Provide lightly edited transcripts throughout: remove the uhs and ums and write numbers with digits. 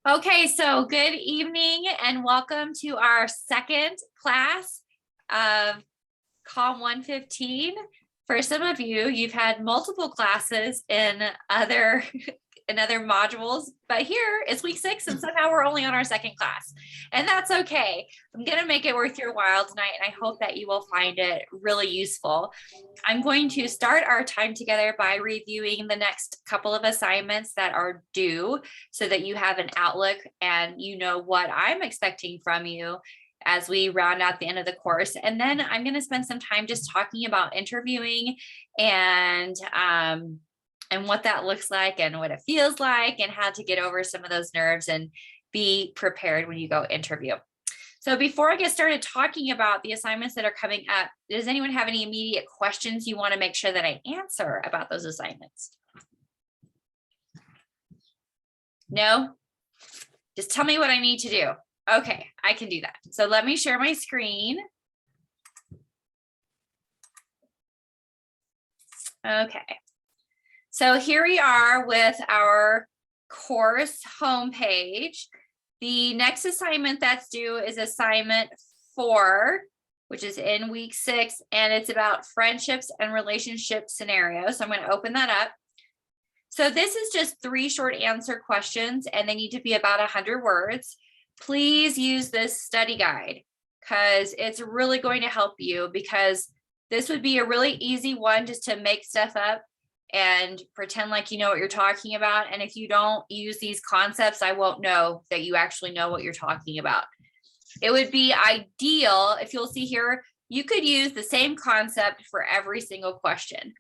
Okay, so good evening and welcome to our second class of COM 115. For some of you, you've had multiple classes in other modules, but here it's week 6 and somehow we're only on our second class, and that's okay. I'm gonna make it worth your while tonight, and I hope that you will find it really useful. I'm going to start our time together by reviewing the next couple of assignments that are due so that you have an outlook and you know what I'm expecting from you as we round out the end of the course. And then I'm going to spend some time just talking about interviewing and what that looks like and what it feels like and how to get over some of those nerves and be prepared when you go interview. So before I get started talking about the assignments that are coming up, does anyone have any immediate questions you want to make sure that I answer about those assignments? No? Just tell me what I need to do. Okay, I can do that. So let me share my screen. Okay. So here we are with our course homepage. The next assignment that's due is assignment 4, which is in week 6, and it's about friendships and relationship scenarios. So I'm going to open that up. So this is just 3 short answer questions, and they need to be about 100 words. Please use this study guide because it's really going to help you, because this would be a really easy one just to make stuff up and pretend like you know what you're talking about. And if you don't use these concepts, I won't know that you actually know what you're talking about. It would be ideal if you'll see here, you could use the same concept for every single question.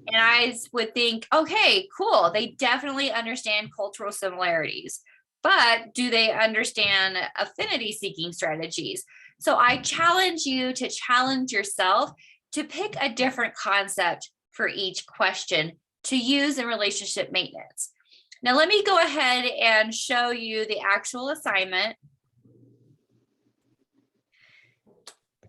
And I would think, okay, cool. They definitely understand cultural similarities, but do they understand affinity seeking strategies? So I challenge you to challenge yourself to pick a different concept for each question to use in relationship maintenance. Now, let me go ahead and show you the actual assignment.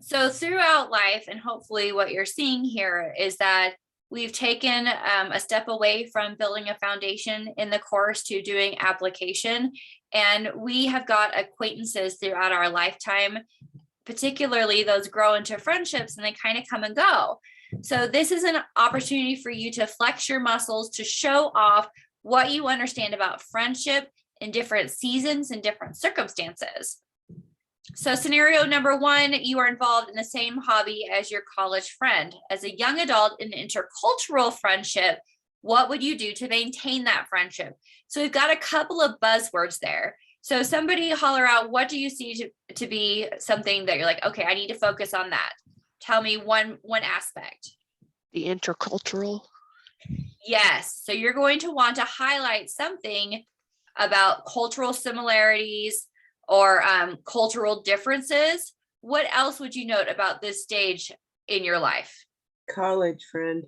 So throughout life, and hopefully what you're seeing here is that we've taken a step away from building a foundation in the course to doing application. And we have got acquaintances throughout our lifetime, particularly those grow into friendships and they kind of come and go. So this is an opportunity for you to flex your muscles to show off what you understand about friendship in different seasons and different circumstances. So scenario number 1, you are involved in the same hobby as your college friend. As a young adult in an intercultural friendship, what would you do to maintain that friendship? So we've got a couple of buzzwords there. So somebody holler out, what do you see to be something that you're like, okay, I need to focus on that. Tell me one aspect. The intercultural. Yes. So you're going to want to highlight something about cultural similarities or cultural differences. What else would you note about this stage in your life? College friend.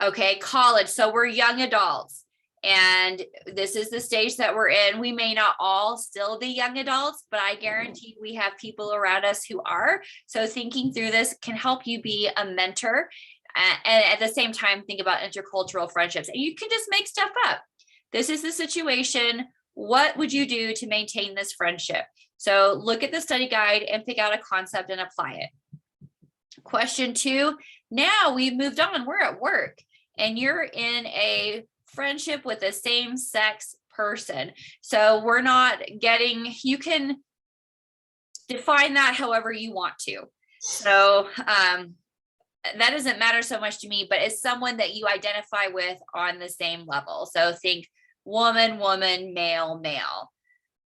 Okay, college. So we're young adults, and this is the stage that we're in. We may not all still be young adults, but I guarantee we have people around us who are. So thinking through this can help you be a mentor, and at the same time, think about intercultural friendships. And you can just make stuff up. This is the situation. What would you do to maintain this friendship? So look at the study guide and pick out a concept and apply it. Question 2, now we've moved on. We're at work and you're in a friendship with a same sex person. So we're not getting, you can define that however you want to. So that doesn't matter so much to me, but it's someone that you identify with on the same level. So think woman, woman, male, male,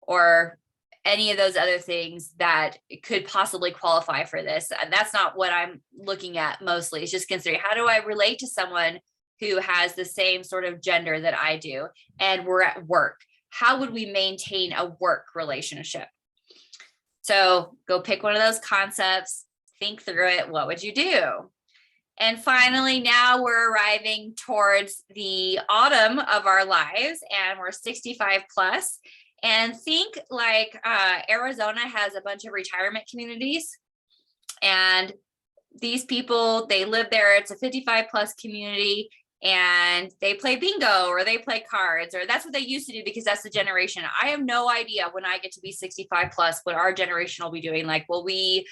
or any of those other things that could possibly qualify for this. And that's not what I'm looking at mostly. It's just considering, how do I relate to someone who has the same sort of gender that I do, and we're at work? How would we maintain a work relationship? So go pick one of those concepts, think through it. What would you do? And finally, now we're arriving towards the autumn of our lives, and we're 65 plus. And think like Arizona has a bunch of retirement communities, and these people, they live there. It's a 55 plus community, and they play bingo or they play cards, or that's what they used to do because that's the generation. I have no idea when I get to be 65 plus what our generation will be doing. Like, will we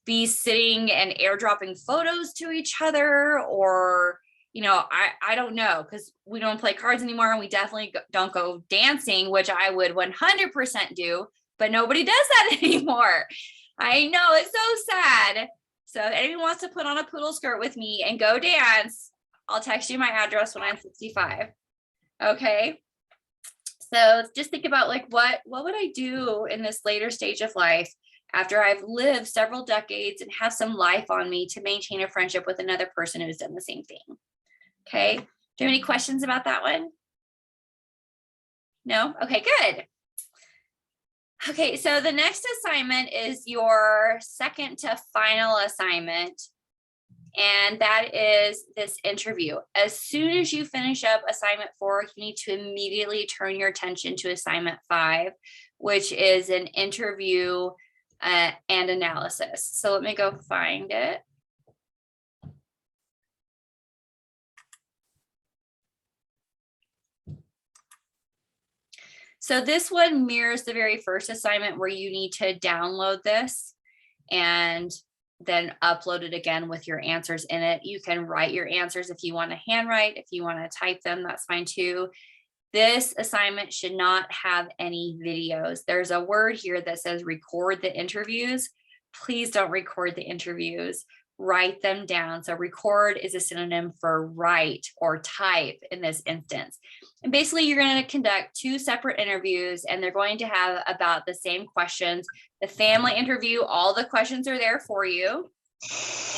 be sitting and airdropping photos to each other, or I don't know, because we don't play cards anymore, and we definitely don't go dancing, which I would 100% do, but nobody does that anymore. I know, it's so sad. So if anyone wants to put on a poodle skirt with me and go dance, I'll text you my address when I'm 65. Okay. So just think about, like, what would I do in this later stage of life after I've lived several decades and have some life on me to maintain a friendship with another person who's done the same thing. Okay. Do you have any questions about that one? No? Okay, good. Okay, so the next assignment is your second to final assignment, and that is this interview. As soon as you finish up assignment 4, you need to immediately turn your attention to assignment 5, which is an interview and analysis. So let me go find it. So this one mirrors the very first assignment, where you need to download this and then upload it again with your answers in it. You can write your answers if you want to handwrite. If you want to type them, that's fine too. This assignment should not have any videos. There's a word here that says record the interviews. Please don't record the interviews. Write them down. So record is a synonym for write or type in this instance. And basically, you're going to conduct 2 separate interviews, and they're going to have about the same questions. The family interview, all the questions are there for you.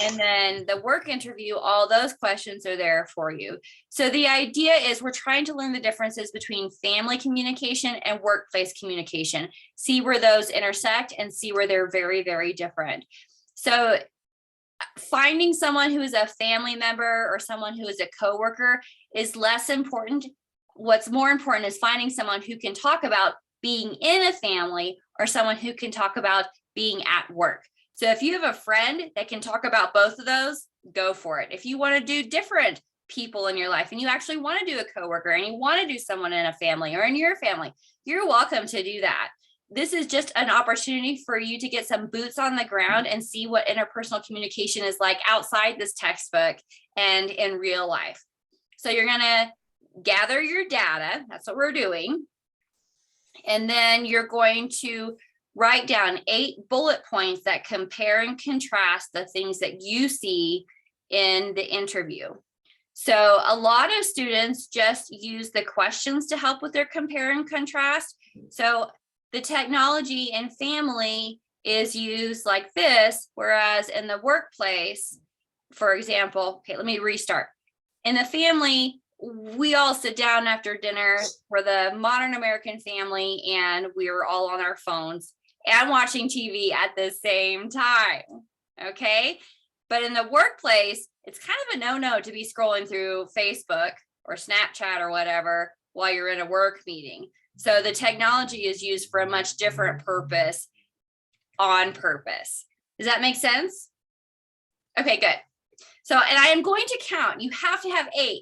And then the work interview, all those questions are there for you. So the idea is we're trying to learn the differences between family communication and workplace communication, see where those intersect and see where they're very, very different. So finding someone who is a family member or someone who is a coworker is less important. What's more important is finding someone who can talk about being in a family, or someone who can talk about being at work. So if you have a friend that can talk about both of those, go for it. If you want to do different people in your life, and you actually want to do a coworker, and you want to do someone in a family or in your family, you're welcome to do that. This is just an opportunity for you to get some boots on the ground and see what interpersonal communication is like outside this textbook and in real life. So you're going to gather your data. That's what we're doing. And then you're going to write down 8 bullet points that compare and contrast the things that you see in the interview. So a lot of students just use the questions to help with their compare and contrast. So the technology in family is used like this, whereas in the workplace, for example, okay, let me restart. In the family, we all sit down after dinner. We're the modern American family, and we're all on our phones and watching TV at the same time, okay? But in the workplace, it's kind of a no-no to be scrolling through Facebook or Snapchat or whatever while you're in a work meeting. So the technology is used for a much different purpose, on purpose. Does that make sense? Okay, good. So, and I am going to count. You have to have 8,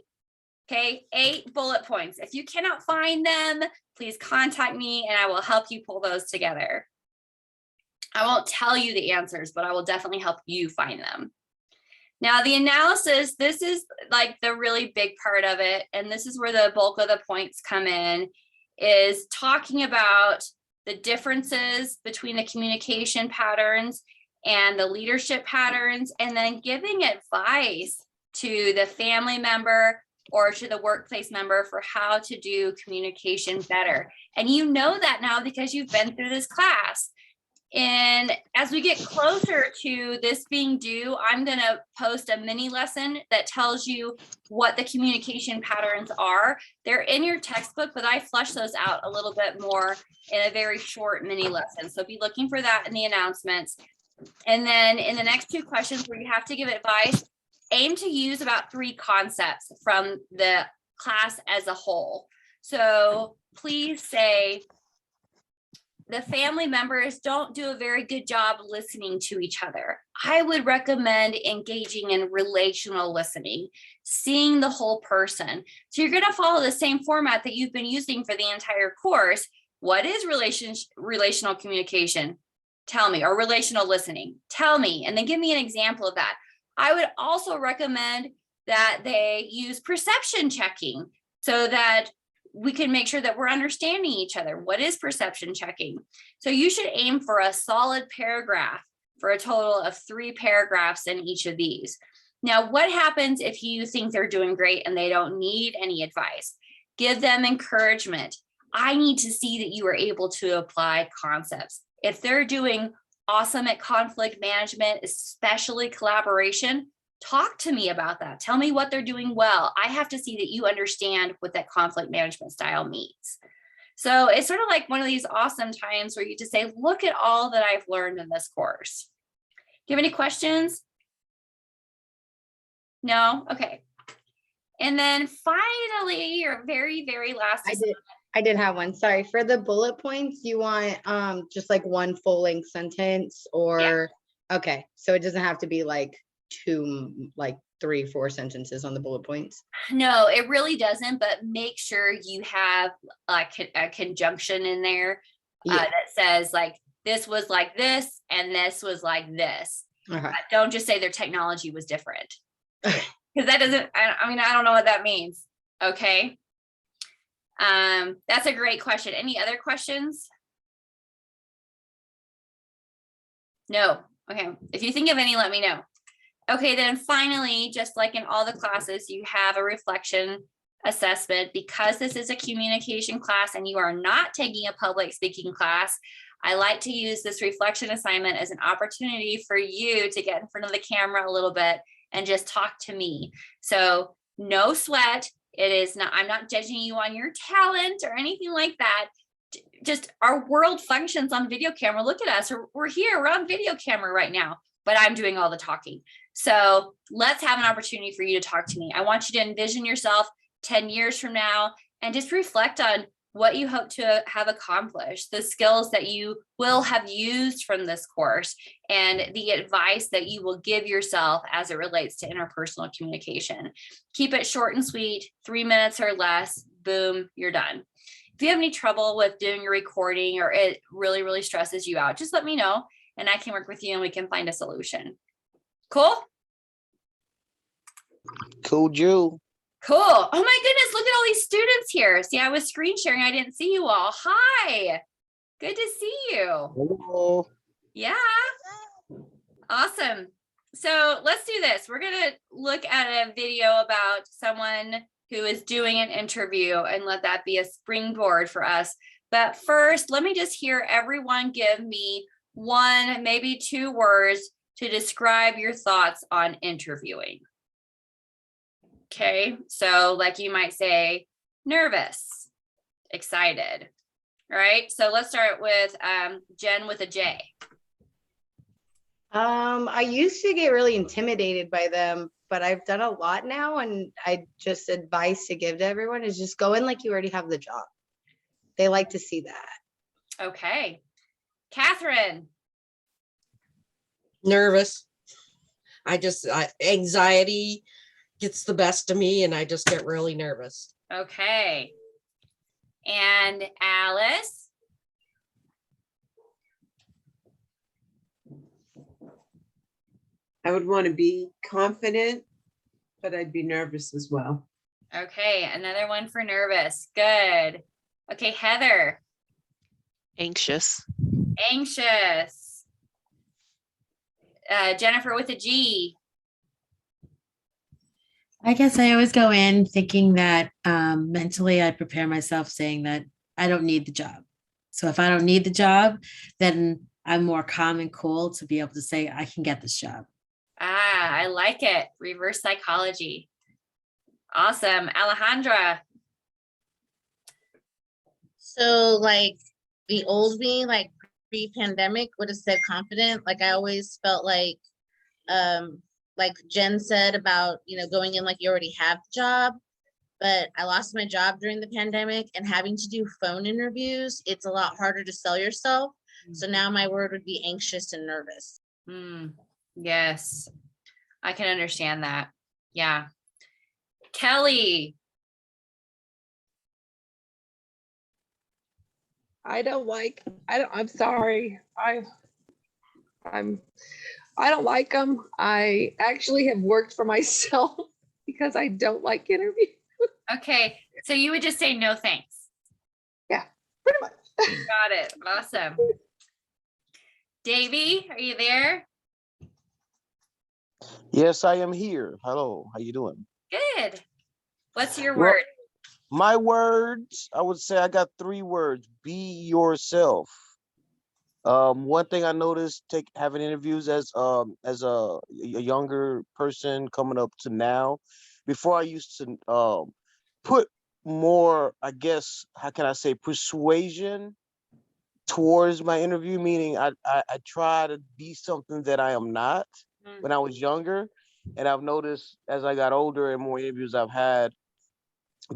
okay? 8 bullet points. If you cannot find them, please contact me and I will help you pull those together. I won't tell you the answers, but I will definitely help you find them. Now, the analysis, this is like the really big part of it, and this is where the bulk of the points come in, is talking about the differences between the communication patterns and the leadership patterns, and then giving advice to the family member or to the workplace member for how to do communication better. And you know that now because you've been through this class. And as we get closer to this being due, I'm going to post a mini lesson that tells you what the communication patterns are. They're in your textbook, but I flesh those out a little bit more in a very short mini lesson. So be looking for that in the announcements. And then in the next 2 questions where you have to give advice, aim to use about 3 concepts from the class as a whole. So please say the family members don't do a very good job listening to each other. I would recommend engaging in relational listening, seeing the whole person. So you're going to follow the same format that you've been using for the entire course. What is relational communication? Tell me, or relational listening? Tell me, and then give me an example of that. I would also recommend that they use perception checking so that we can make sure that we're understanding each other. What is perception checking? So you should aim for a solid paragraph, for a total of 3 paragraphs in each of these. Now, what happens if you think they're doing great and they don't need any advice? Give them encouragement. I need to see that you are able to apply concepts. If they're doing awesome at conflict management, especially collaboration, talk to me about that. Tell me what they're doing well. I have to see that you understand what that conflict management style means. So it's sort of like one of these awesome times where you just say, look at all that I've learned in this course. Do you have any questions? No? Okay. And then finally, your very, very last. I did have one. Sorry. For the bullet points, you want just like one full length sentence or okay. So it doesn't have to be like 2, like 3, 4 sentences on the bullet points. No, it really doesn't, but make sure you have a conjunction in there that says like, this was like this, and this was like this. Don't just say their technology was different. Because that doesn't, I mean, I don't know what that means. Okay. That's a great question. Any other questions? No. Okay. If you think of any, let me know. Okay, then finally, just like in all the classes, you have a reflection assessment. Because this is a communication class and you are not taking a public speaking class, I like to use this reflection assignment as an opportunity for you to get in front of the camera a little bit and just talk to me. So no sweat. It is not, I'm not judging you on your talent or anything like that. Just our world functions on video camera. Look at us. We're here, we're on video camera right now, but I'm doing all the talking. So let's have an opportunity for you to talk to me. I want you to envision yourself 10 years from now and just reflect on what you hope to have accomplished, the skills that you will have used from this course, and the advice that you will give yourself as it relates to interpersonal communication. Keep it short and sweet, 3 minutes or less, boom, you're done. If you have any trouble with doing your recording or it really, really stresses you out, just let me know and I can work with you and we can find a solution. Cool? Cool, Drew. Cool. Oh my goodness, look at all these students here. See, I was screen sharing. I didn't see you all. Hi. Good to see you. Hello. Yeah. Awesome. So let's do this. We're going to look at a video about someone who is doing an interview and let that be a springboard for us. But first, let me just hear everyone give me 1, maybe 2 words to describe your thoughts on interviewing. Okay, so like you might say, nervous, excited. All right, so let's start with Jen with a J. I used to get really intimidated by them, but I've done a lot now, and I just advice to give to everyone is just go in like you already have the job. They like to see that. Okay, Catherine. Nervous. Anxiety gets the best of me and I just get really nervous. Okay, and Alice. I would want to be confident, but I'd be nervous as well. Okay, another one for nervous. Good. Okay, Heather. Anxious. Anxious. Jennifer with a G. I guess I always go in thinking that mentally I prepare myself saying that I don't need the job. So if I don't need the job, then I'm more calm and cool to be able to say I can get this job. I like it. Reverse psychology. Awesome. Alejandra. So like the old me, like pre-pandemic would have said confident. Like I always felt like Jen said about, going in like you already have the job. but I lost my job during the pandemic and having to do phone interviews, it's a lot harder to sell yourself. So now my word would be anxious and nervous. Yes, I can understand that. Yeah. Kelly, I'm sorry. I don't like them. I actually have worked for myself because I don't like interviews. okay, so you would just say no thanks. Yeah, pretty much. Got it. Awesome. Davey, are you there? Yes, I am here. Hello, how you doing? Good. What's your Well, word? my words, I would say I got 3 words. Be yourself. One thing I noticed having interviews as a younger person coming up to now, before I used to put more, I guess, how can I say, persuasion towards my interview, meaning I try to be something that I am not when I was younger. And I've noticed as I got older and more interviews I've had,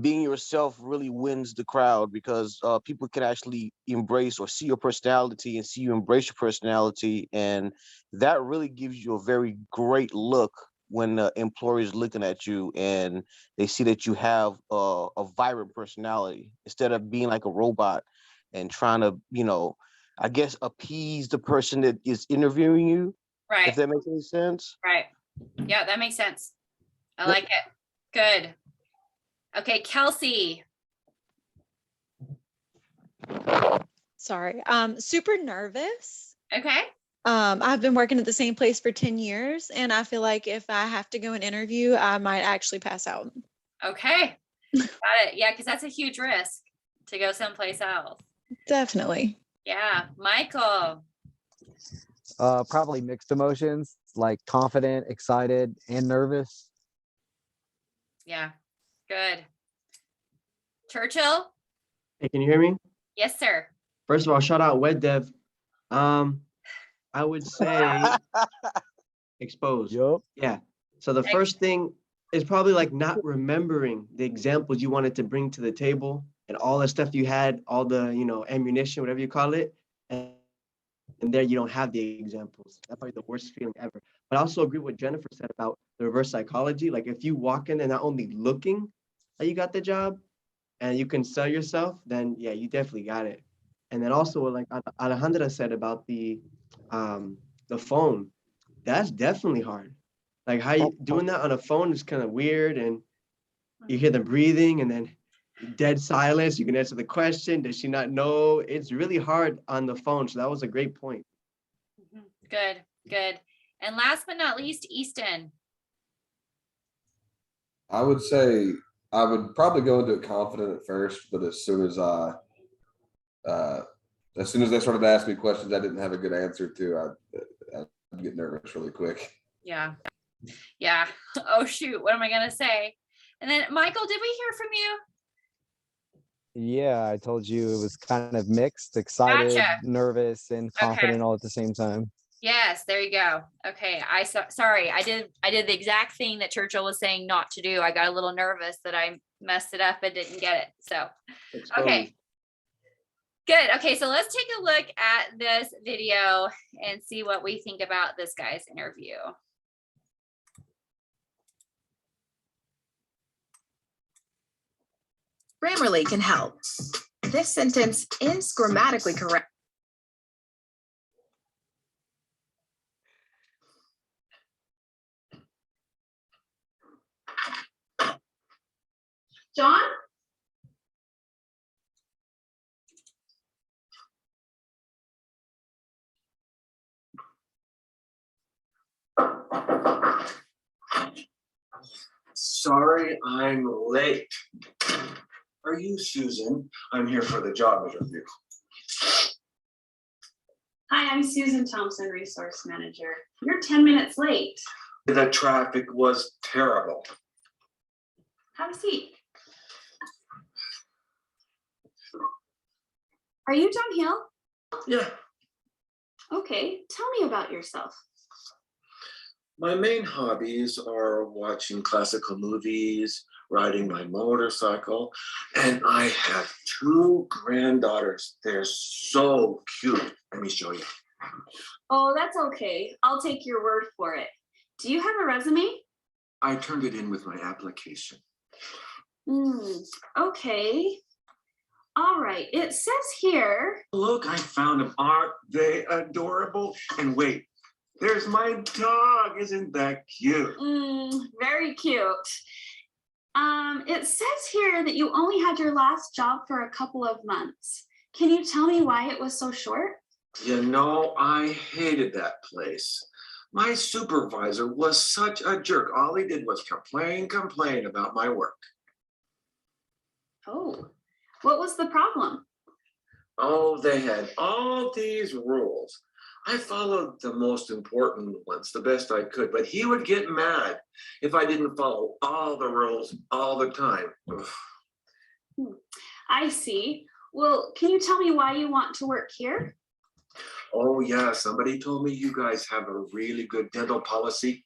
being yourself really wins the crowd because people can actually embrace or see your personality and see you embrace your personality. And that really gives you a very great look when the employer is looking at you and they see that you have a vibrant personality instead of being like a robot and trying to, I guess, appease the person that is interviewing you, if Right, that makes any sense. right. Yeah, that makes sense. I Yep. like it. Good. Okay, Kelsey. Sorry. Super nervous. Okay. I've been working at the same place for 10 years, and I feel like if I have to go and interview, I might actually pass out. Okay. Got it. Yeah, because that's a huge risk to go someplace else. Definitely. Yeah. Michael. Probably mixed emotions, like confident, excited, and nervous. Yeah. Good. Churchill. Hey, can you hear me? Yes, sir. First of all, shout out WebDev. I would say exposed. Yup. Yeah. So the first thing is probably like not remembering the examples you wanted to bring to the table and all the stuff you had, all the, ammunition, whatever you call it. And there you don't have the examples. That's probably the worst feeling ever. But I also agree with what Jennifer said about the reverse psychology. Like if you walk in and not only looking like you got the job and you can sell yourself, then yeah, you definitely got it. And then also like Alejandra said about the phone, that's definitely hard. Like how you doing that on a phone is kind of weird, and you hear them breathing and then dead silence. You can answer the question. Does she not know? It's really hard on the phone. So that was a great point. Good. Good. And last but not least, Easton. I would say I would probably go into it confident at first, but as soon as they started to ask me questions I didn't have a good answer to, I'd get nervous really quick. Yeah. Yeah. Oh, shoot. What am I going to say? And then, Michael, did we hear from you? Yeah, I told you it was kind of mixed, excited, Gotcha. nervous, and confident all at the same time. Yes, there you go. Okay. Sorry. I did the exact thing that Churchill was saying not to do. I got a little nervous that I messed it up and didn't get it. So, okay. Good. Okay. So let's take a look at this video and see what we think about this guy's interview. Grammarly can help. This sentence is grammatically correct. John? Sorry, I'm late. Are you Susan? I'm here for the job interview. Hi, I'm Susan Thompson, Resource Manager. You're 10 minutes late. The traffic was terrible. Have a seat. Are you John Hill? Yeah. Okay, tell me about yourself. My main hobbies are watching classical movies, riding my motorcycle, and I have 2 granddaughters. They're so cute. Let me show you. Oh, that's okay. I'll take your word for it. Do you have a resume? I turned it in with my application. Okay. All right. It says here. Look, I found them. Aren't they adorable? And wait, there's my dog. Isn't that cute? Very cute. It says here that you only had your last job for a couple of months. Can you tell me why it was so short? You know, I hated that place. My supervisor was such a jerk. All he did was complain about my work. Oh, what was the problem? Oh, they had all these rules. I followed the most important ones the best I could, but he would get mad if I didn't follow all the rules all the time. I see. Well, can you tell me why you want to work here? Oh yeah, somebody told me you guys have a really good dental policy.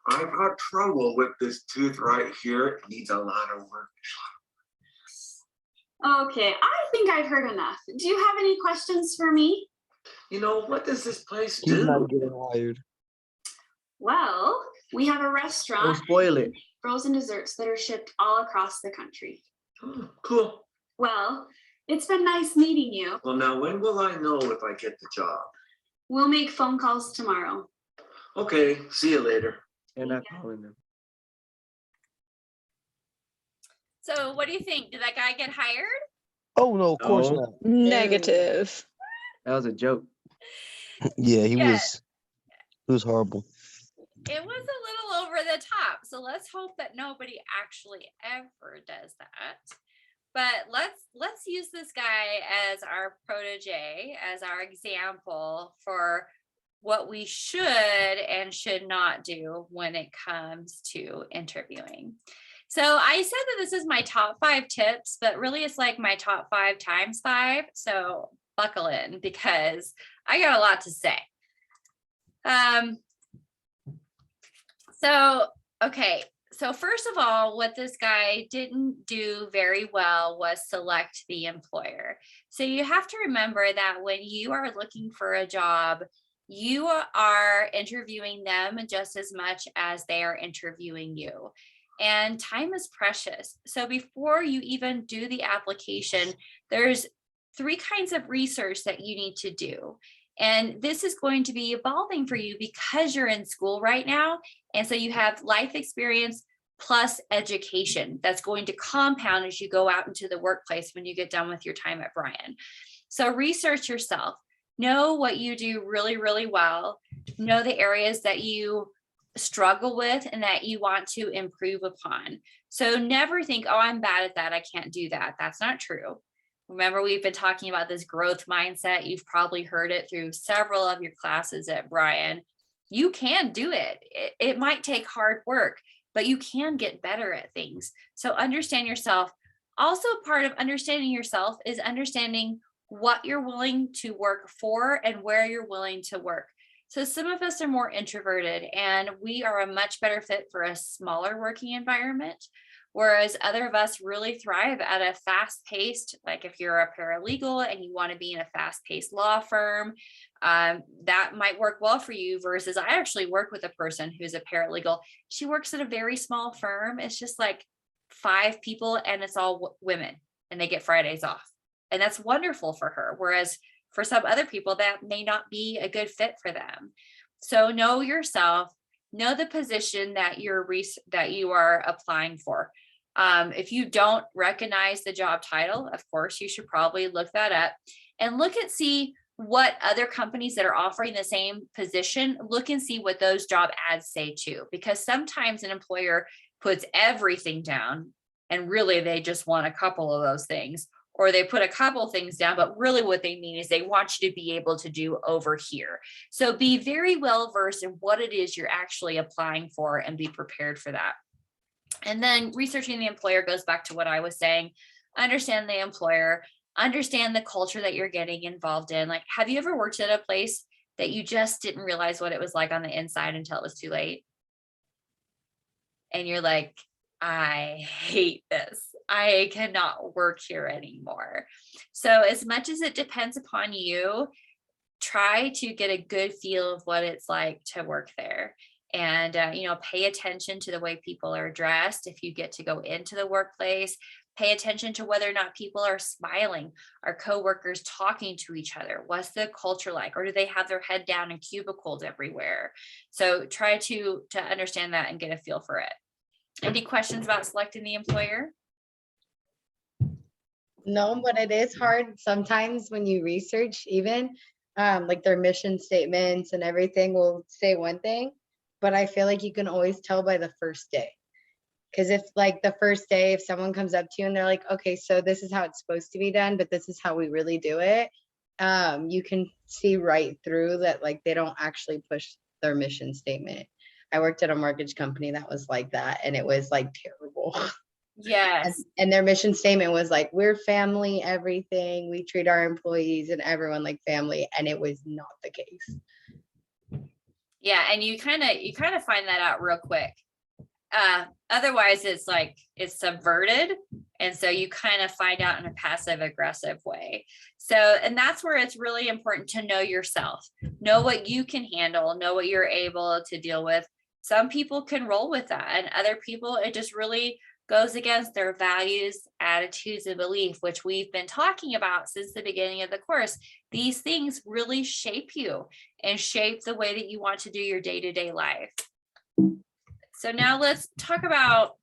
I've got trouble with this tooth right here. It needs a lot of work. Okay, I think I've heard enough. Do you have any questions for me? You know, what does this place He's not do? getting hired. Well, we have a Don't restaurant, spoil it. frozen desserts that are shipped all across the country. Oh, cool. Well, it's been nice meeting you. Well, now when will I know if I get the job? We'll make phone calls tomorrow. Okay, see you later. And not calling them. So what do you think? Did that guy get hired? Oh no, of course No. not. Negative. That was a joke. Yeah, he Yeah. was horrible. It was a little over the top. So let's hope that nobody actually ever does that. But let's use this guy as our protege, as our example for what we should and should not do when it comes to interviewing. So I said that this is my top 5 tips, but really it's like my top 5 times 5. So buckle in because I got a lot to say. So first of all, what this guy didn't do very well was select the employer. So you have to remember that when you are looking for a job, you are interviewing them just as much as they are interviewing you. And time is precious. So before you even do the application, there's 3 kinds of research that you need to do. And this is going to be evolving for you because you're in school right now. And so you have life experience plus education that's going to compound as you go out into the workplace when you get done with your time at Bryan. So research yourself, know what you do really, really well, know the areas that you struggle with and that you want to improve upon. So never think, oh, I'm bad at that, I can't do that. That's not true. Remember, we've been talking about this growth mindset. You've probably heard it through several of your classes at Bryan. You can do it. It might take hard work, but you can get better at things. So understand yourself. Also, part of understanding yourself is understanding what you're willing to work for and where you're willing to work. So some of us are more introverted and we are a much better fit for a smaller working environment, whereas other of us really thrive at a fast-paced, like if you're a paralegal and you want to be in a fast-paced law firm, that might work well for you versus I actually work with a person who's a paralegal. She works at a very small firm. It's just like 5 people and it's all women and they get Fridays off. And that's wonderful for her. Whereas for some other people, that may not be a good fit for them. So know yourself, know the position that you are applying for. If you don't recognize the job title, of course, you should probably look that up and see what other companies that are offering the same position, look and see what those job ads say too, because sometimes an employer puts everything down and really they just want a couple of those things, or they put a couple things down, but really what they mean is they want you to be able to do over here. So be very well versed in what it is you're actually applying for and be prepared for that. And then researching the employer goes back to what I was saying. Understand the employer, understand the culture that you're getting involved in. Like, have you ever worked at a place that you just didn't realize what it was like on the inside until it was too late? And you're like, I hate this. I cannot work here anymore. So as much as it depends upon you, try to get a good feel of what it's like to work there. And, pay attention to the way people are dressed. If you get to go into the workplace, pay attention to whether or not people are smiling. Are coworkers talking to each other? What's the culture like? Or do they have their head down in cubicles everywhere? So try to understand that and get a feel for it. Any questions about selecting the employer? No, but it is hard sometimes when you research even like their mission statements and everything will say one thing, but I feel like you can always tell by the first day. Because if like the first day, if someone comes up to you and they're like, okay, so this is how it's supposed to be done, but this is how we really do it, you can see right through that, like they don't actually push their mission statement. I worked at a mortgage company that was like that, and it was like terrible. Yes. And their mission statement was like, we're family, everything. We treat our employees and everyone like family. And it was not the case. Yeah. And you kind of find that out real quick. Otherwise it's subverted. And so you kind of find out in a passive aggressive way. So, and that's where it's really important to know yourself, know what you can handle, know what you're able to deal with. Some people can roll with that, and other people, it just really goes against their values, attitudes, and belief, which we've been talking about since the beginning of the course. These things really shape you and shape the way that you want to do your day-to-day life. So now let's talk about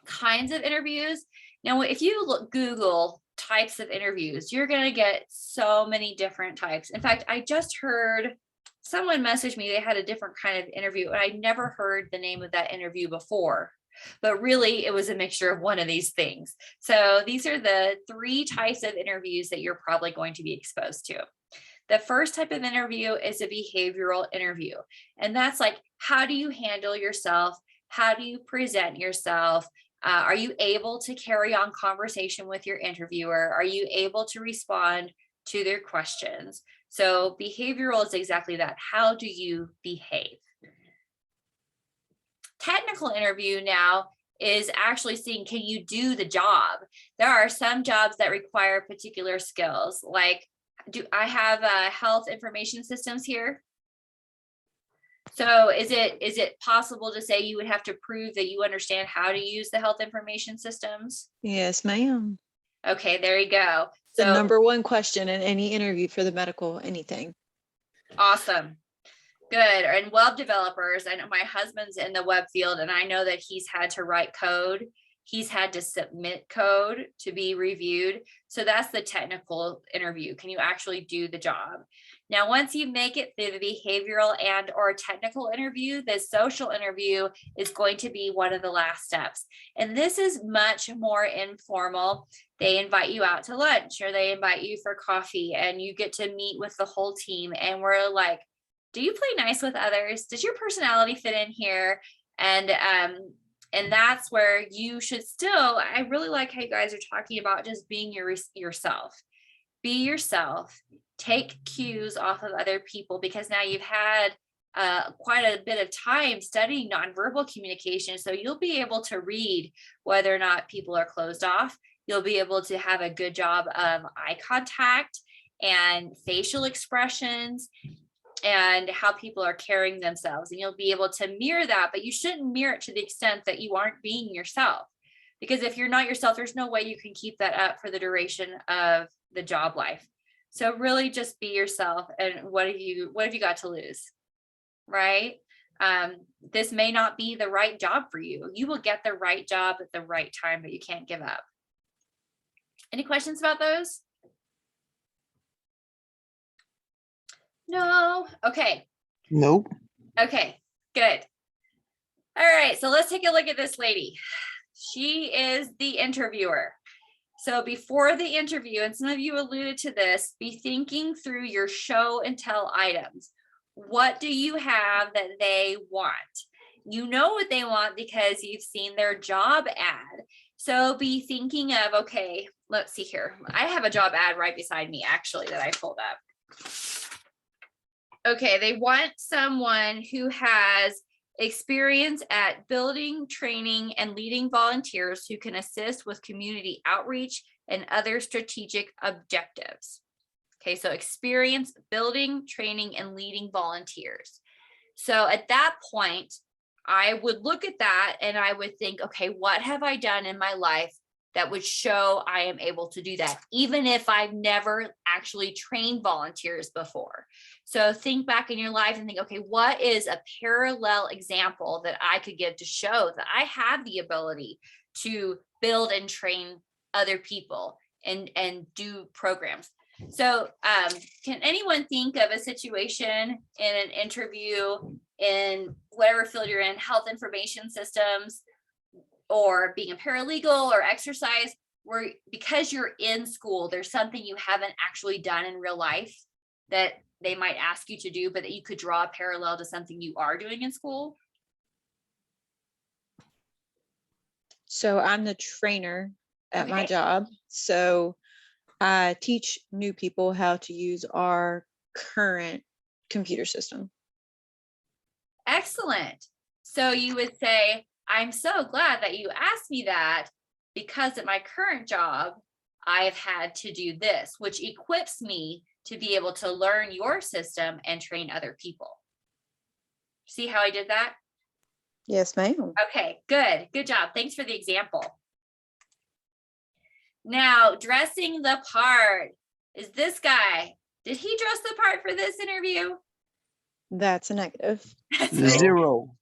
kinds of interviews. Now, if you Google types of interviews, you're going to get so many different types. In fact, I just heard someone message me, they had a different kind of interview, and I never heard the name of that interview before. But really, it was a mixture of one of these things. So these are the 3 types of interviews that you're probably going to be exposed to. The first type of interview is a behavioral interview. And that's like, how do you handle yourself? How do you present yourself? Are you able to carry on conversation with your interviewer? Are you able to respond to their questions? So behavioral is exactly that. How do you behave? Technical interview now is actually seeing, can you do the job? There are some jobs that require particular skills, like, do I have health information systems here? So is it possible to say you would have to prove that you understand how to use the health information systems? Yes, ma'am. Okay, there you go. The So number one question in any interview for the medical anything. awesome. Good. And web developers, I know my husband's in the web field, and I know that he's had to write code. He's had to submit code to be reviewed. So that's the technical interview. Can you actually do the job? Now, once you make it through the behavioral and or technical interview, the social interview is going to be one of the last steps. And this is much more informal. They invite you out to lunch, or they invite you for coffee, and you get to meet with the whole team. And we're like, do you play nice with others? Does your personality fit in here? And that's where you should still, I really like how you guys are talking about just being yourself. Be yourself, take cues off of other people, because now you've had quite a bit of time studying nonverbal communication. So you'll be able to read whether or not people are closed off. You'll be able to have a good job of eye contact and facial expressions, and how people are carrying themselves. And you'll be able to mirror that, but you shouldn't mirror it to the extent that you aren't being yourself. Because if you're not yourself, there's no way you can keep that up for the duration of the job life. So really just be yourself. And what have you got to lose, right? This may not be the right job for you. You will get the right job at the right time, but you can't give up. Any questions about those? No. Okay. Nope. Okay, good. All right, so let's take a look at this lady. She is the interviewer. So before the interview, and some of you alluded to this, be thinking through your show and tell items. What do you have that they want? You know what they want because you've seen their job ad. So be thinking of, okay, let's see here. I have a job ad right beside me, actually, that I pulled up. Okay, they want someone who has experience at building, training, and leading volunteers who can assist with community outreach and other strategic objectives. Okay, so experience building, training, and leading volunteers. So at that point, I would look at that and I would think, okay, what have I done in my life that would show I am able to do that, even if I've never actually trained volunteers before. So think back in your life and think, okay, what is a parallel example that I could give to show that I have the ability to build and train other people and do programs? So can anyone think of a situation in an interview in whatever field you're in, health information systems, or being a paralegal or exercise, where because you're in school, there's something you haven't actually done in real life that they might ask you to do, but that you could draw a parallel to something you are doing in school? So I'm the trainer at my Okay. job. So I teach new people how to use our current computer system. Excellent. So you would say, I'm so glad that you asked me that, because at my current job, I've had to do this, which equips me to be able to learn your system and train other people. See how I did that? Yes, ma'am. Okay, good. Good job. Thanks for the example. Now, dressing the part is this guy. Did he dress the part for this interview? That's a negative. Zero.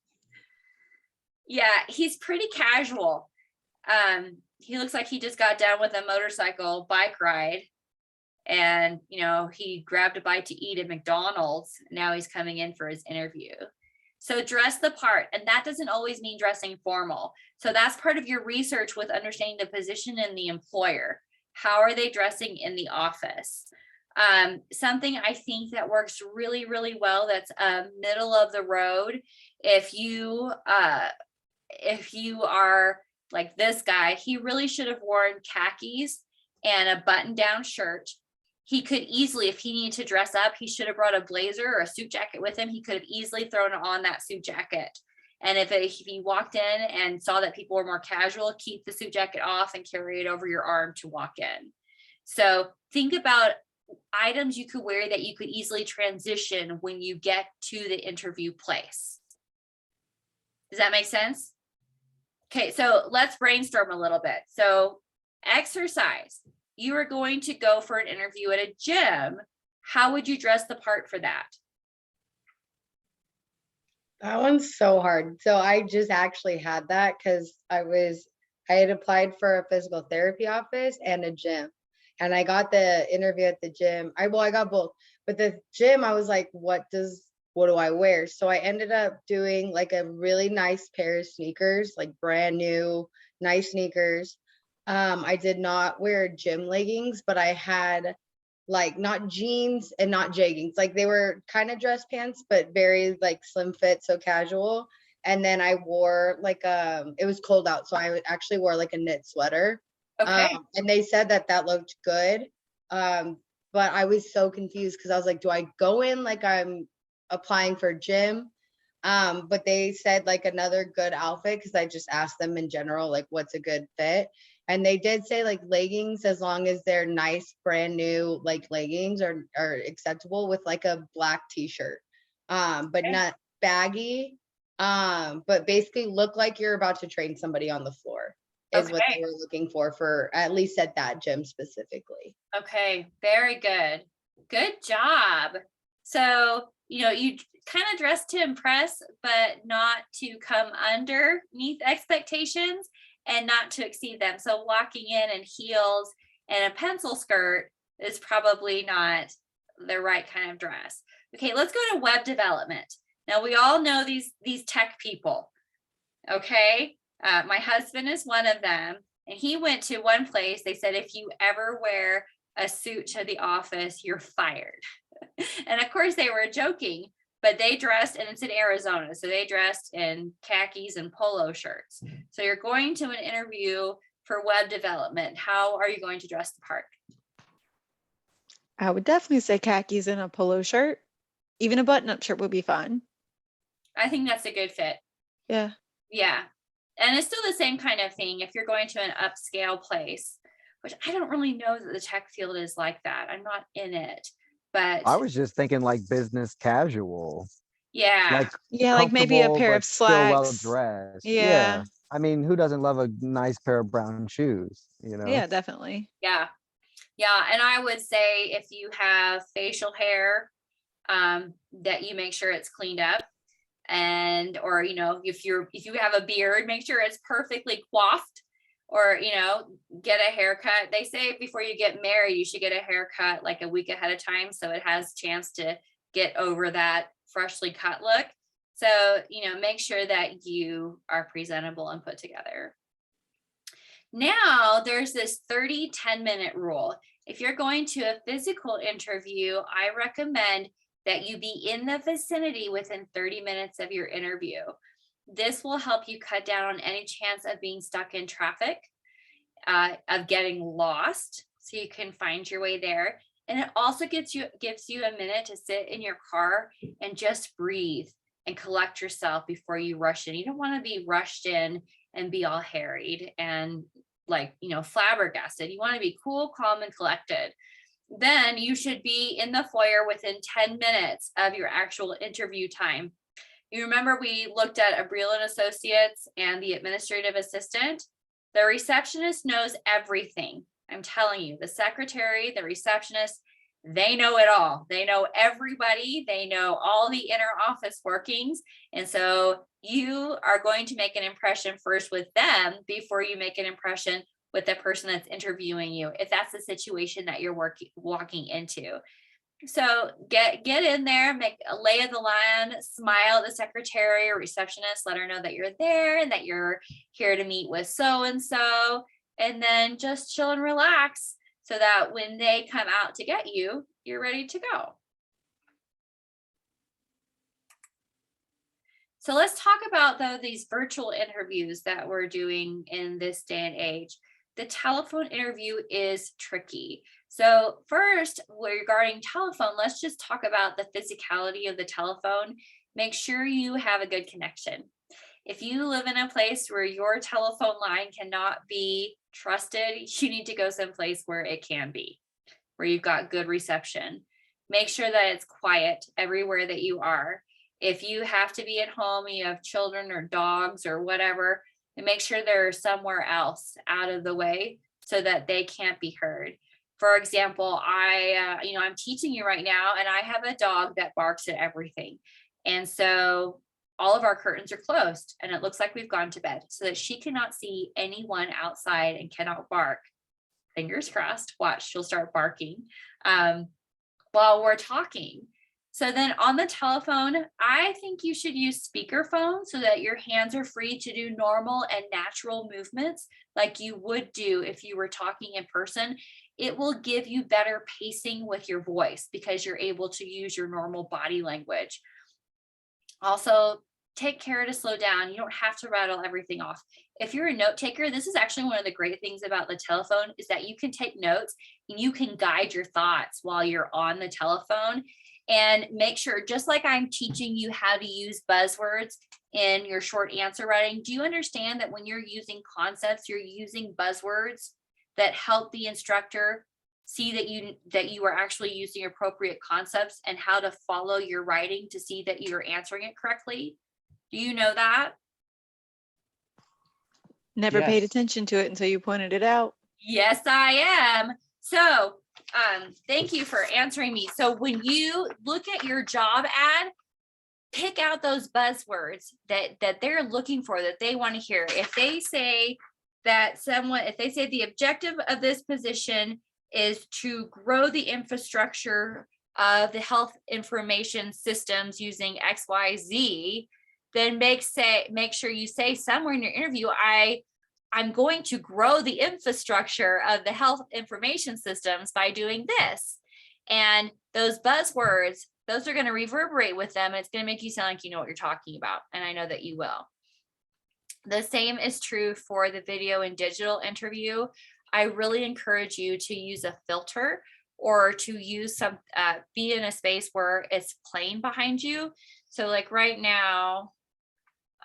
Yeah, he's pretty casual. He looks like he just got done with a motorcycle bike ride, and he grabbed a bite to eat at McDonald's. Now he's coming in for his interview. So dress the part, and that doesn't always mean dressing formal. So that's part of your research with understanding the position and the employer. How are they dressing in the office? Something I think that works really, really well, that's middle of the road. If you are like this guy, he really should have worn khakis and a button-down shirt. He could easily, if he needed to dress up, he should have brought a blazer or a suit jacket with him. He could have easily thrown on that suit jacket. And if he walked in and saw that people were more casual, keep the suit jacket off and carry it over your arm to walk in. So think about items you could wear that you could easily transition when you get to the interview place. Does that make sense? Okay, so let's brainstorm a little bit. So exercise. You are going to go for an interview at a gym. How would you dress the part for that? That one's so hard. So I just actually had that because I had applied for a physical therapy office and a gym. And I got the interview at the gym. I got both. But the gym, I was like, what do I wear? So I ended up doing like a really nice pair of sneakers, like brand new, nice sneakers. I did not wear gym leggings, but I had like not jeans and not jeggings. Like they were kind of dress pants, but very like slim fit, so casual. And then I wore like it was cold out, so I actually wore like a knit sweater. Okay. And they said that looked good. But I was so confused because I was like, do I go in like I'm applying for gym? But they said like another good outfit, because I just asked them in general, like what's a good fit. And they did say like leggings, as long as they're nice, brand new, like leggings are acceptable with like a black t-shirt, but not baggy, but basically look like you're about to train somebody on the floor is what they were looking for at least at that gym specifically. Okay, very good. Good job. So, you kind of dress to impress, but not to come underneath expectations and not to exceed them. So walking in heels and a pencil skirt is probably not the right kind of dress. Okay, let's go to web development. Now we all know these tech people. Okay, my husband is one of them, and he went to one place. They said, if you ever wear a suit to the office, you're fired. And of course they were joking, but they dressed, and it's in Arizona, so they dressed in khakis and polo shirts. So you're going to an interview for web development. How are you going to dress the part? I would definitely say khakis and a polo shirt. Even a button-up shirt would be fine. I think that's a good fit. Yeah. Yeah. And it's still the same kind of thing if you're going to an upscale place, which I don't really know that the tech field is like that. I'm not in it, but I was just thinking like business casual, yeah. like Yeah, like maybe a comfortable, pair but of still well slacks. dressed. Yeah. I mean, who doesn't love a nice pair of brown shoes, you know? Yeah, definitely. Yeah. Yeah. And I would say if you have facial hair, that you make sure it's cleaned up. And, or, you know, if you have a beard, make sure it's perfectly coiffed, or, you know, get a haircut. They say before you get married, you should get a haircut like a week ahead of time, so it has a chance to get over that freshly cut look. So, you know, make sure that you are presentable and put together. Now there's this 30-10-minute rule. If you're going to a physical interview, I recommend that you be in the vicinity within 30 minutes of your interview. This will help you cut down on any chance of being stuck in traffic, of getting lost, so you can find your way there. And it also gives you a minute to sit in your car and just breathe and collect yourself before you rush in. You don't want to be rushed in and be all harried and like, you know, flabbergasted. You want to be cool, calm, and collected. Then you should be in the foyer within 10 minutes of your actual interview time. You remember we looked at Abril and Associates and the administrative assistant. The receptionist knows everything. I'm telling you, the secretary, the receptionist, they know it all. They know everybody. They know all the inner office workings. And so you are going to make an impression first with them before you make an impression with the person that's interviewing you, if that's the situation that you're walking into. So get in there, make a lay of the land, smile at the secretary or receptionist, let her know that you're there and that you're here to meet with so-and-so, and then just chill and relax so that when they come out to get you, you're ready to go. So let's talk about though these virtual interviews that we're doing in this day and age. The telephone interview is tricky. So first, regarding telephone, let's just talk about the physicality of the telephone. Make sure you have a good connection. If you live in a place where your telephone line cannot be trusted, you need to go someplace where it can be, where you've got good reception. Make sure that it's quiet everywhere that you are. If you have to be at home, you have children or dogs or whatever, and make sure they're somewhere else out of the way so that they can't be heard. For example, I'm teaching you right now and I have a dog that barks at everything. And so all of our curtains are closed and it looks like we've gone to bed so that she cannot see anyone outside and cannot bark. Fingers crossed, watch, she'll start barking while we're talking. So then on the telephone, I think you should use speakerphone so that your hands are free to do normal and natural movements like you would do if you were talking in person. It will give you better pacing with your voice because you're able to use your normal body language. Also, take care to slow down. You don't have to rattle everything off. If you're a note taker, this is actually one of the great things about the telephone is that you can take notes and you can guide your thoughts while you're on the telephone. And make sure, just like I'm teaching you how to use buzzwords in your short answer writing, do you understand that when you're using concepts, you're using buzzwords that help the instructor see that you are actually using appropriate concepts and how to follow your writing to see that you're answering it correctly? Do you know that? Never paid Yes. attention to it until you pointed it out. Yes, I am. So thank you for answering me. So when you look at your job ad, pick out those buzzwords that they're looking for, that they want to hear. If they say the objective of this position is to grow the infrastructure of the health information systems using XYZ, then make sure you say somewhere in your interview, I'm going to grow the infrastructure of the health information systems by doing this. And those buzzwords, those are going to reverberate with them. And it's going to make you sound like you know what you're talking about. And I know that you will. The same is true for the video and digital interview. I really encourage you to use a filter or to use some, be in a space where it's plain behind you. So like right now,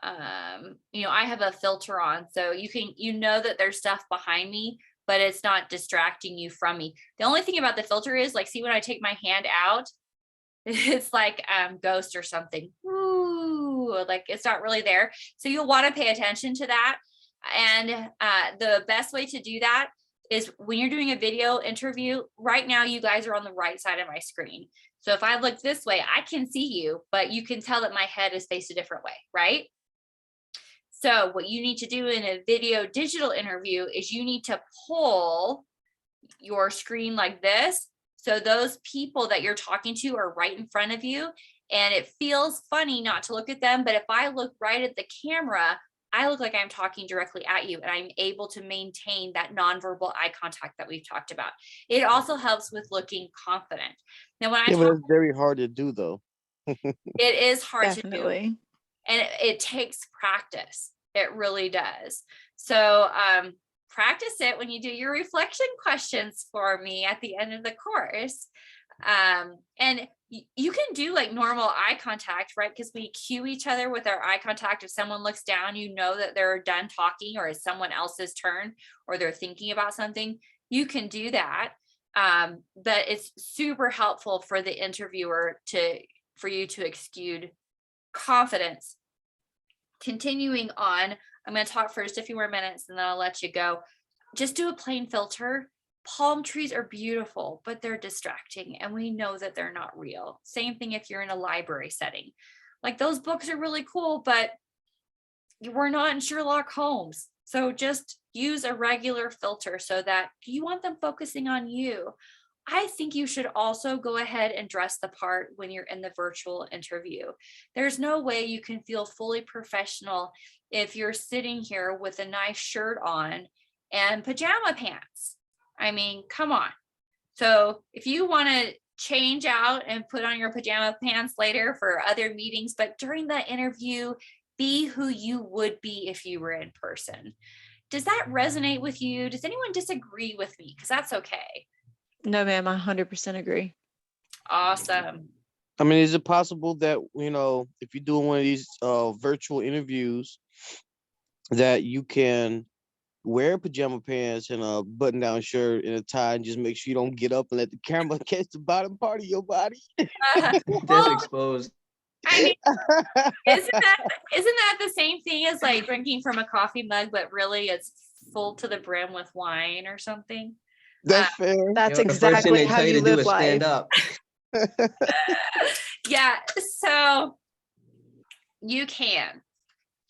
I have a filter on, so you know that there's stuff behind me, but it's not distracting you from me. The only thing about the filter is like, see when I take my hand out, it's like ghost or something. Ooh, like it's not really there. So you'll want to pay attention to that. And the best way to do that is when you're doing a video interview. Right now, you guys are on the right side of my screen. So if I look this way, I can see you, but you can tell that my head is faced a different way, right? So what you need to do in a video digital interview is you need to pull your screen like this. So those people that you're talking to are right in front of you. And it feels funny not to look at them. But if I look right at the camera, I look like I'm talking directly at you, and I'm able to maintain that nonverbal eye contact that we've talked about. It also helps with looking confident. Now, when I Yeah, but talk, it's very hard to do though. it is hard to do. Definitely. And it takes practice. It really does. So practice it when you do your reflection questions for me at the end of the course. And you can do like normal eye contact, right? Because we cue each other with our eye contact. If someone looks down, you know that they're done talking, or it's someone else's turn, or they're thinking about something. You can do that. But it's super helpful for the interviewer for you to exude confidence. Continuing on, I'm going to talk for just a few more minutes and then I'll let you go. Just do a plain filter. Palm trees are beautiful, but they're distracting, and we know that they're not real. Same thing if you're in a library setting. Like, those books are really cool, but we're not in Sherlock Holmes. So just use a regular filter so that you want them focusing on you. I think you should also go ahead and dress the part when you're in the virtual interview. There's no way you can feel fully professional if you're sitting here with a nice shirt on and pajama pants. I mean, come on. So if you want to change out and put on your pajama pants later for other meetings, but during the interview, be who you would be if you were in person. Does that resonate with you? Does anyone disagree with me? Because that's okay. No, ma'am, I 100% agree. Awesome. I mean, is it possible that, if you're doing one of these virtual interviews, that you can wear pajama pants and a button-down shirt and a tie and just make sure you don't get up and let the camera catch the bottom part of your body? That's exposed. I mean, isn't that the same thing as like drinking from a coffee mug, but really it's full to the brim with wine or something? That's fair. That's The first thing exactly they how tell you you to do live is stand life. up. Yeah, so you can.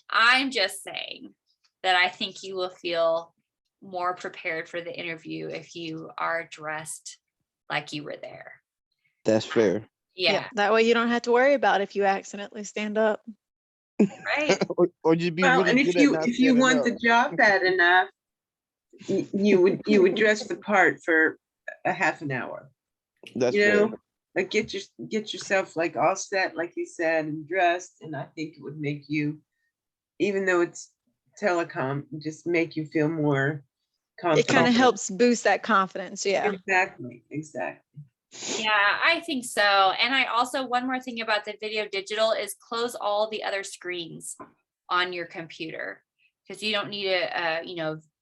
I'm just saying that I think you will feel more prepared for the interview if you are dressed like you were there. That's fair. Yeah, That way you don't have to worry about if you accidentally stand up. right. or just be Well, really and good if at you not if you standing want up. the job bad enough, you would dress the part for a half an hour. That's You fair. know, like get yourself like all set, like you said, and dressed, and I think it would make you, even though it's telecom, just make you feel more confident. It kind of helps boost that confidence. Yeah. Exactly. Yeah, I think so. And I also, one more thing about the video digital is close all the other screens on your computer, because you don't need a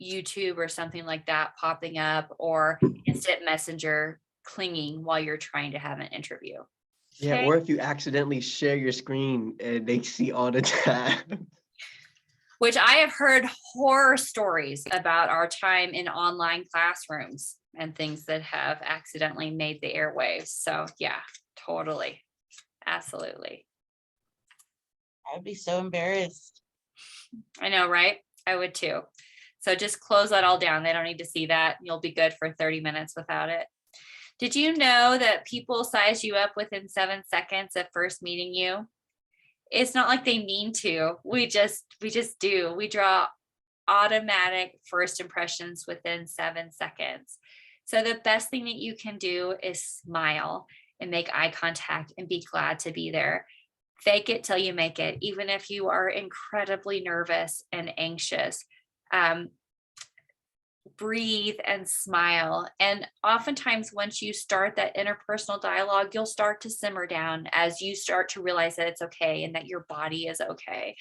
YouTube or something like that popping up, or instant messenger clinging while you're trying to have an interview. Yeah, Okay. or if you accidentally share your screen and they see all the time. Which I have heard horror stories about our time in online classrooms and things that have accidentally made the airwaves. So yeah, totally. Absolutely. I'd be so embarrassed. I know, right? I would too. So just close that all down. They don't need to see that. You'll be good for 30 minutes without it. Did you know that people size you up within 7 seconds of first meeting you? It's not like they mean to. We just do. We draw automatic first impressions within 7 seconds. So the best thing that you can do is smile and make eye contact and be glad to be there. Fake it till you make it, even if you are incredibly nervous and anxious. breathe and smile. And oftentimes, once you start that interpersonal dialogue, you'll start to simmer down as you start to realize that it's okay and that your body is okay.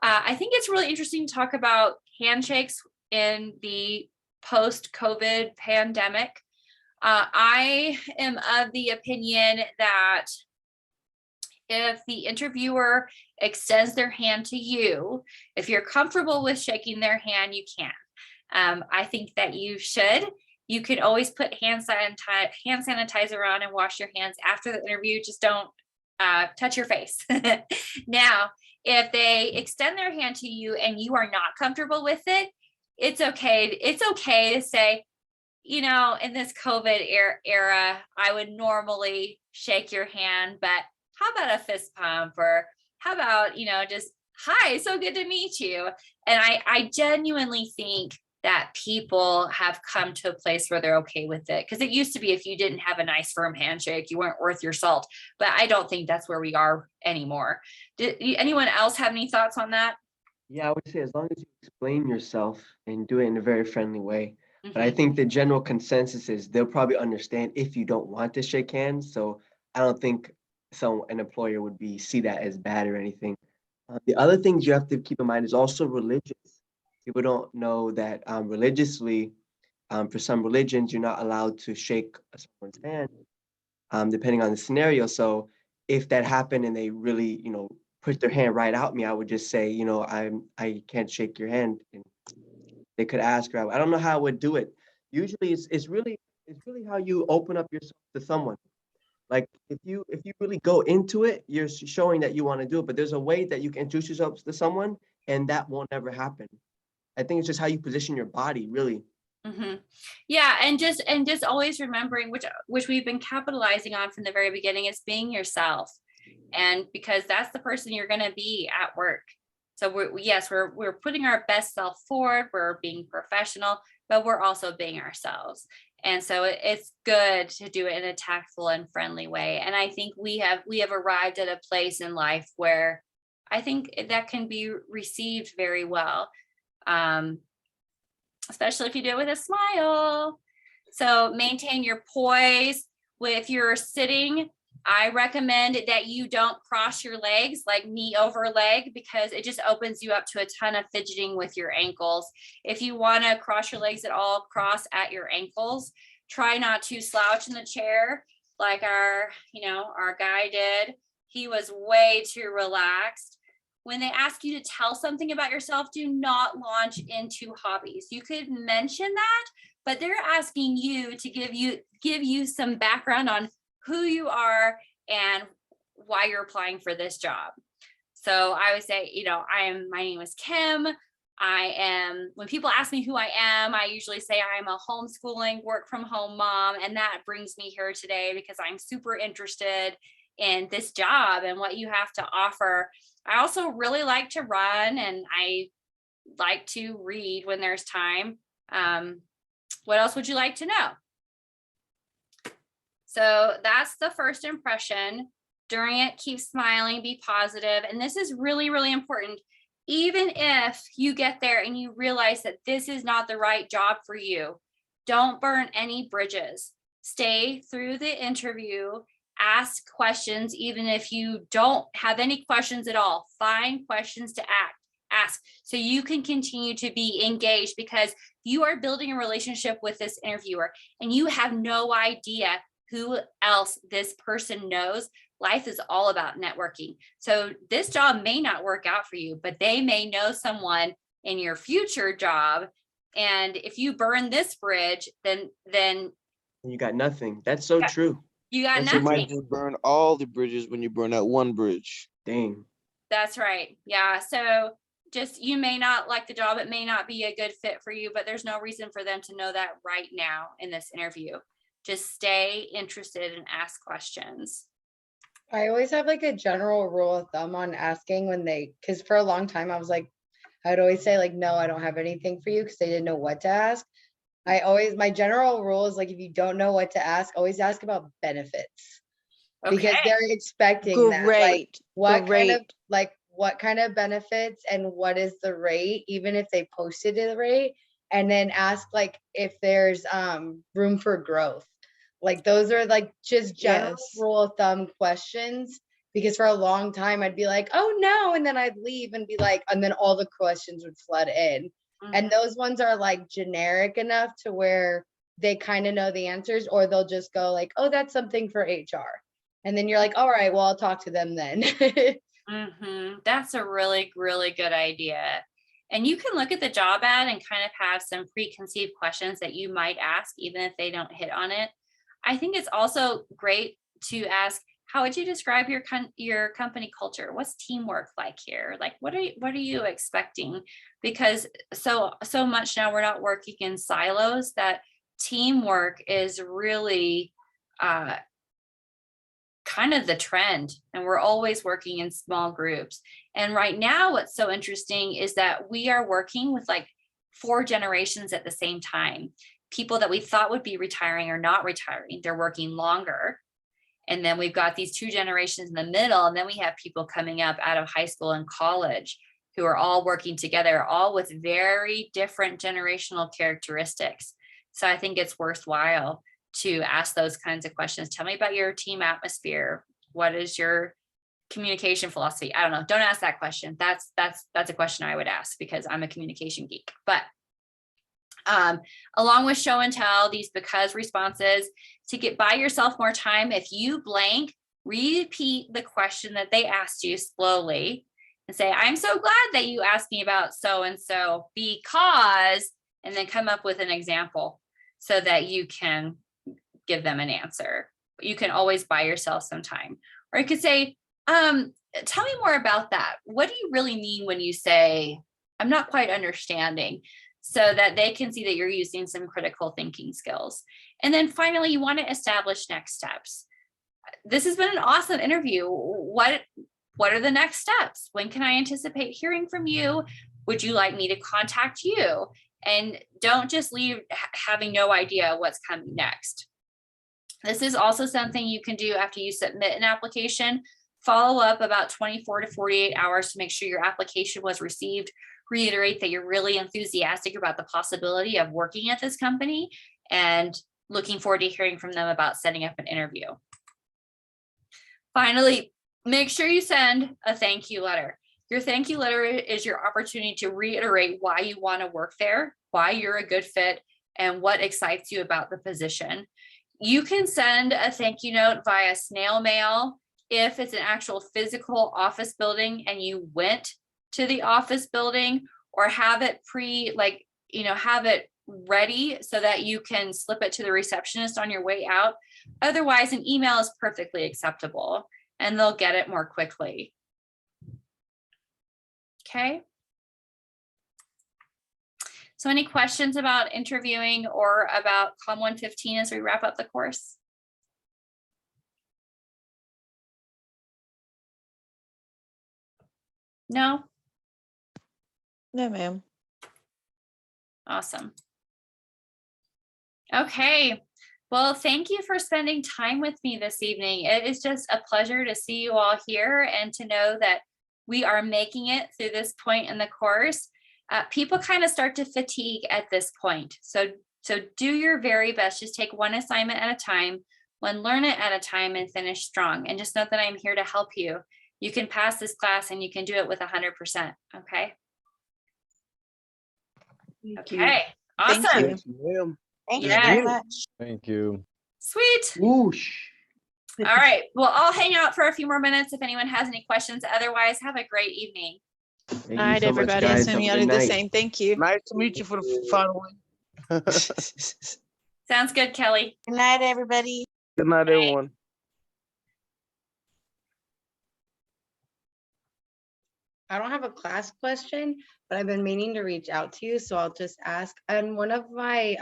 I think it's really interesting to talk about handshakes in the post-COVID pandemic. I am of the opinion that if the interviewer extends their hand to you, if you're comfortable with shaking their hand, you can. I think that you should. You can always put hand sanitizer on and wash your hands after the interview. Just don't touch your face. Now, if they extend their hand to you and you are not comfortable with it, it's okay. It's okay to say, you know, in this COVID era, I would normally shake your hand, but how about a fist pump, or how about, you know, just, hi, so good to meet you. And I genuinely think that people have come to a place where they're okay with it. Because it used to be if you didn't have a nice firm handshake, you weren't worth your salt. But I don't think that's where we are anymore. Did anyone else have any thoughts on that? Yeah, I would say as long as you explain yourself and do it in a very friendly way. But I think the general consensus is they'll probably understand if you don't want to shake hands. So I don't think an employer would see that as bad or anything. The other things you have to keep in mind is also religious. People don't know that religiously, for some religions, you're not allowed to shake someone's hand, depending on the scenario. So if that happened and they really, you know, put their hand right out me, I would just say, you know, I can't shake your hand. And they could ask her. I don't know how I would do it. Usually, it's really how you open up yourself to someone. Like if you really go into it, you're showing that you want to do it. But there's a way that you can introduce yourself to someone, and that won't ever happen. I think it's just how you position your body, really. Yeah, and just always remembering, which we've been capitalizing on from the very beginning, is being yourself, and because that's the person you're going to be at work. So we're putting our best self forward. We're being professional, but we're also being ourselves. And so it's good to do it in a tactful and friendly way. And I think we have arrived at a place in life where I think that can be received very well. Especially if you do it with a smile. So maintain your poise. If you're sitting, I recommend that you don't cross your legs, like knee over leg, because it just opens you up to a ton of fidgeting with your ankles. If you want to cross your legs at all, cross at your ankles. Try not to slouch in the chair like our guy did. He was way too relaxed. When they ask you to tell something about yourself, do not launch into hobbies. You could mention that, but they're asking you to give you some background on who you are and why you're applying for this job. So I would say, my name is Kim. When people ask me who I am, I usually say I'm a homeschooling, work from home mom. And that brings me here today because I'm super interested in this job and what you have to offer. I also really like to run, and I like to read when there's time. What else would you like to know? So that's the first impression. During it, keep smiling, be positive. And this is really, really important. Even if you get there and you realize that this is not the right job for you, don't burn any bridges. Stay through the interview. Ask questions, even if you don't have any questions at all. Find questions to ask so you can continue to be engaged, because you are building a relationship with this interviewer and you have no idea who else this person knows. Life is all about networking. So this job may not work out for you, but they may know someone in your future job. And if you burn this bridge, then you got nothing. That's so true. You got You might nothing. just burn all the bridges when you burn that one bridge. Dang. That's right. Yeah. So you may not like the job. It may not be a good fit for you, but there's no reason for them to know that right now in this interview. Just stay interested and ask questions. I always have like a general rule of thumb on asking because for a long time I would always say like, no, I don't have anything for you, because they didn't know what to ask. My general rule is like, if you don't know what to ask, always ask about benefits. Okay. Because they're expecting that. Like, Great. what kind of benefits and what is the rate, even if they posted the rate, and then ask like if there's room for growth. Like those are like just general Yes. rule of thumb questions, because for a long time I'd be like, oh no, and then I'd leave and be like, and then all the questions would flood in. And those ones are like generic enough to where they kind of know the answers, or they'll just go like, oh, that's something for HR. And then you're like, all right, well, I'll talk to them then. That's a really, really good idea. And you can look at the job ad and kind of have some preconceived questions that you might ask, even if they don't hit on it. I think it's also great to ask, how would you describe your company culture? What's teamwork like here? Like, what are you expecting? Because so much now we're not working in silos, that teamwork is really kind of the trend, and we're always working in small groups. And right now, what's so interesting is that we are working with like 4 generations at the same time. People that we thought would be retiring are not retiring, they're working longer. And then we've got these 2 generations in the middle, and then we have people coming up out of high school and college who are all working together, all with very different generational characteristics. So I think it's worthwhile to ask those kinds of questions. Tell me about your team atmosphere. What is your communication philosophy? I don't know. Don't ask that question. That's a question I would ask, because I'm a communication geek. But along with show and tell, these because responses, to buy yourself more time, if you blank, repeat the question that they asked you slowly and say, I'm so glad that you asked me about so and so because, and then come up with an example so that you can give them an answer. You can always buy yourself some time. Or you could say, tell me more about that. What do you really mean when you say, I'm not quite understanding? So that they can see that you're using some critical thinking skills. And then finally, you want to establish next steps. This has been an awesome interview. What are the next steps? When can I anticipate hearing from you? Would you like me to contact you? And don't just leave having no idea what's coming next. This is also something you can do after you submit an application. Follow up about 24 to 48 hours to make sure your application was received. Reiterate that you're really enthusiastic about the possibility of working at this company and looking forward to hearing from them about setting up an interview. Finally, make sure you send a thank you letter. Your thank you letter is your opportunity to reiterate why you want to work there, why you're a good fit, and what excites you about the position. You can send a thank you note via snail mail if it's an actual physical office building and you went to the office building, or have it have it ready so that you can slip it to the receptionist on your way out. Otherwise, an email is perfectly acceptable and they'll get it more quickly. Okay. So any questions about interviewing or about COM 115 as we wrap up the course? No? No, ma'am. Awesome. Okay. Well, thank you for spending time with me this evening. It is just a pleasure to see you all here and to know that we are making it through this point in the course. People kind of start to fatigue at this point. So do your very best. Just take one assignment at a time, learn it at a time, and finish strong. And just know that I'm here to help you. You can pass this class and you can do it with 100%. Okay. Okay. Awesome. Thank you. Thank you Yeah. very much. Thank you. Sweet. Whoosh. All right. Well, I'll hang out for a few more minutes if anyone has any questions. Otherwise, have a great evening. Thank All you right, so much, everybody. guys. Assume Have a y'all good do the night. same. Thank you. Nice to meet you for the final. Sounds good, Kelly. Good night, everybody. Good night, everyone. I don't have a class question, but I've been meaning to reach out to you, so I'll just ask. And one of my